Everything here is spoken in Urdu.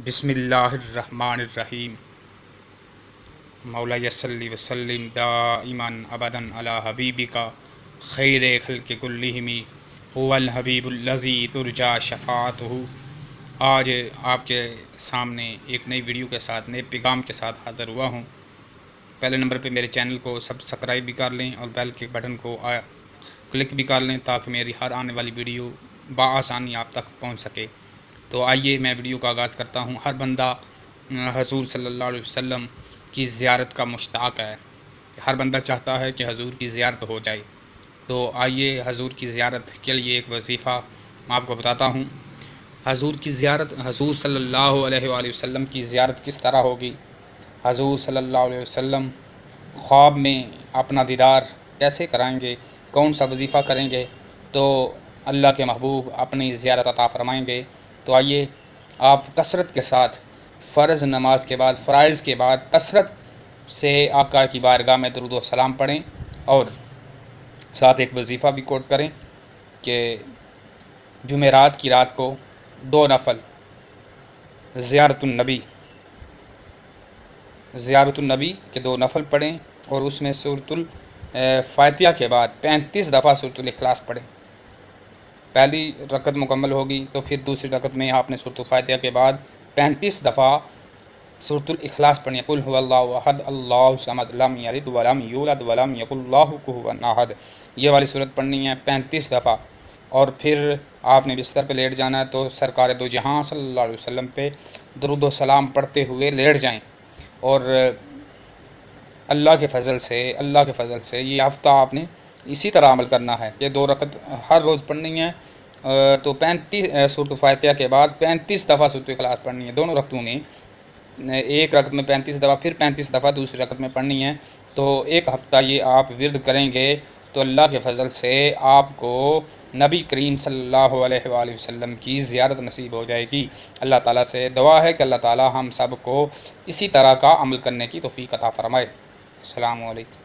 بسم اللہ الرحمن الرحیم۔ مولا صلی وسلم دائما ابدا علی حبیبک خیر خلق کلہم هو الحبیب الذی ترجی شفاعتہ۔ آج آپ کے سامنے ایک نئی ویڈیو کے ساتھ، نئے پیغام کے ساتھ حاضر ہوا ہوں۔ پہلے نمبر پہ میرے چینل کو سبسکرائب بھی کر لیں اور بیل کے بٹن کو کلک بھی کر لیں تاکہ میری ہر آنے والی ویڈیو بآسانی آپ تک پہنچ سکے۔ تو آئیے میں ویڈیو کا آغاز کرتا ہوں۔ ہر بندہ حضور صلی اللہ علیہ وسلم کی زیارت کا مشتاق ہے، ہر بندہ چاہتا ہے کہ حضور کی زیارت ہو جائے۔ تو آئیے حضور کی زیارت کے لیے ایک وظیفہ میں آپ کو بتاتا ہوں۔ حضور کی زیارت، حضور صلی اللہ علیہ وآلہ وسلم کی زیارت کس طرح ہوگی؟ حضور صلی اللہ علیہ وسلم خواب میں اپنا دیدار کیسے کرائیں گے؟ کون سا وظیفہ کریں گے تو اللہ کے محبوب اپنی زیارت عطا فرمائیں گے؟ تو آئیے آپ کثرت کے ساتھ فرض نماز کے بعد، فرائض کے بعد کثرت سے آقا کی بارگاہ میں درود و سلام پڑھیں اور ساتھ ایک وظیفہ بھی کوٹ کریں کہ جمعرات کی رات کو 2 نفل زیارت النبی کے 2 نفل پڑھیں اور اس میں سورۃ الفاتحہ کے بعد 35 دفعہ سورۃ الاخلاص پڑھیں۔ پہلی رکعت مکمل ہوگی تو پھر دوسری رکعت میں آپ نے سورۃ الفاتحہ کے بعد 35 دفعہ سورۃ الاخلاص پڑھیں۔ قل هو اللہ احد اللہ الصمد لم یلد ولم یولد ولم یکن له کفوا احد، یہ والی سورت پڑھنی ہے 35 دفعہ۔ اور پھر آپ نے بستر پہ لیٹ جانا ہے تو سرکار دو جہاں صلی اللہ علیہ وسلم پہ درود و سلام پڑھتے ہوئے لیٹ جائیں۔ اور اللہ کے فضل سے یہ ہفتہ آپ نے اسی طرح عمل کرنا ہے کہ 2 رکعت ہر روز پڑھنی ہے، تو 35 سورۃ الفاتحہ کے بعد 35 دفعہ سورۃ الاخلاص پڑھنی ہے دونوں رکعتوں میں۔ ایک رکعت میں 35 دفعہ، پھر 35 دفعہ دوسری رکعت میں پڑھنی ہے۔ تو ایک ہفتہ یہ آپ ورد کریں گے تو اللہ کے فضل سے آپ کو نبی کریم صلی اللہ علیہ وآلہ وسلم کی زیارت نصیب ہو جائے گی۔ اللہ تعالیٰ سے دعا ہے کہ اللہ تعالیٰ ہم سب کو اسی طرح کا عمل کرنے کی توفیق عطا فرمائے۔ السلام علیکم۔